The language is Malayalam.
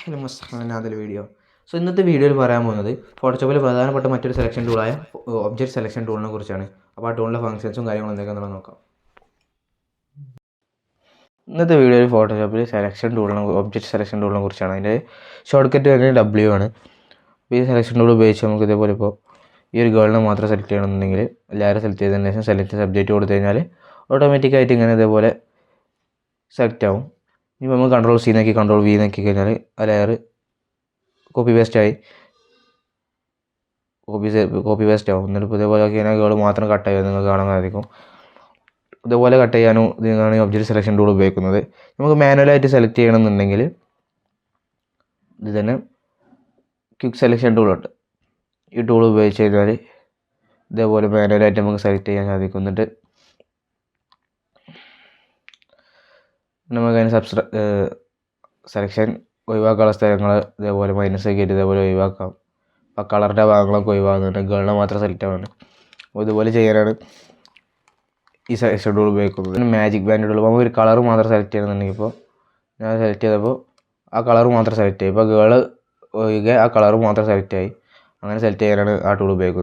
Hello മസ്ഹാനാദിൽ video. ഇന്നത്തെ വീഡിയോയിൽ പറയാൻ പോകുന്നത് ഫോട്ടോഷോപ്പിൽ പ്രധാനപ്പെട്ട മറ്റൊരു സെലക്ഷൻ ടൂളായ ഒബ്ജക്റ്റ് സെലക്ഷൻ ടൂളിനെ കുറിച്ചാണ്. അപ്പോൾ ആ ടൂളിൻ്റെ ഫംഗ്ഷൻസും കാര്യങ്ങളും എന്തൊക്കെയാണെന്ന് നോക്കാം. ഇന്നത്തെ വീഡിയോയിൽ ഫോട്ടോഷോപ്പിൽ ഒബ്ജക്റ്റ് സെലക്ഷൻ ടൂളിനെ കുറിച്ചാണ്. അതിൻ്റെ ഷോർട്ട് കട്ട് വരുന്നത് W ആണ്. അപ്പോൾ ഈ സെലക്ഷൻ ടൂൾ ഉപയോഗിച്ച് നമുക്ക് ഇതേപോലെ ഇപ്പോൾ ഈ ഒരു ഗേളിനെ മാത്രം സെലക്ട് ചെയ്യണമെന്നുണ്ടെങ്കിൽ എല്ലാവരും സെലക്ട് ചെയ്തതിന് ശേഷം സെലക്ട് സബ്ജക്റ്റ് കൊടുത്തു കഴിഞ്ഞാൽ ഓട്ടോമാറ്റിക്കായിട്ട് ഇങ്ങനെ ഇതേപോലെ സെലക്ട് ആവും. ഇനി നമ്മൾ കൺട്രോൾ C നോക്കി കൺട്രോൾ V നോക്കി കഴിഞ്ഞാൽ ആ ലെയർ കോപ്പി പേസ്റ്റ് ആവും. എന്നിട്ട് ഇപ്പോൾ ഇതേപോലെ ആക്കി കഴിഞ്ഞാൽ ഗേൾ മാത്രം കട്ട് ചെയ്യുക നിങ്ങൾക്ക് കാണാൻ സാധിക്കും. ഇതുപോലെ കട്ട് ചെയ്യാനും ഇതിനാണ് ഒബ്ജക്റ്റ് സെലക്ഷൻ ടൂൾ ഉപയോഗിക്കുന്നത്. നമുക്ക് മാനുവലായിട്ട് സെലക്ട് ചെയ്യണമെന്നുണ്ടെങ്കിൽ ഇത് തന്നെ ക്വിക്ക് സെലക്ഷൻ ടൂളുണ്ട്. ഈ ടൂൾ ഉപയോഗിച്ച് കഴിഞ്ഞാൽ ഇതേപോലെ മാനുവലായിട്ട് നമുക്ക് സെലക്ട് ചെയ്യാൻ സാധിക്കും. എന്നിട്ട് നമുക്ക് അതിന് സെലക്ഷൻ ഒഴിവാക്കാനുള്ള സ്ഥലങ്ങൾ ഇതേപോലെ മൈനസ് ആക്കിയിട്ട് ഇതേപോലെ ഒഴിവാക്കാം. അപ്പോൾ കളറിൻ്റെ ഭാഗങ്ങളൊക്കെ ഒഴിവാക്കുന്നുണ്ട്. ഗേളിനെ മാത്രം സെലക്ട് ആവുന്നുണ്ട്. അപ്പോൾ ഇതുപോലെ ചെയ്യാനാണ് ഈ സെലക്ഷൻ ടൂൾ ഉപയോഗിക്കുന്നത്. പിന്നെ മാജിക് ബാൻഡ് ടൂൾ നമുക്ക് ഒരു കളർ മാത്രം സെലക്ട് ചെയ്യണമെന്നുണ്ടെങ്കിൽ ഇപ്പോൾ ഞാൻ സെലക്ട് ചെയ്തപ്പോൾ ആ കളർ മാത്രം സെലക്ട് ആയി. ഇപ്പോൾ ഗേൾ ഒഴികെ ആ കളർ മാത്രം സെലക്ട് ആയി. അങ്ങനെ സെലക്ട് ചെയ്യാനാണ് ആ ടൂൾ ഉപയോഗിക്കുന്നത്.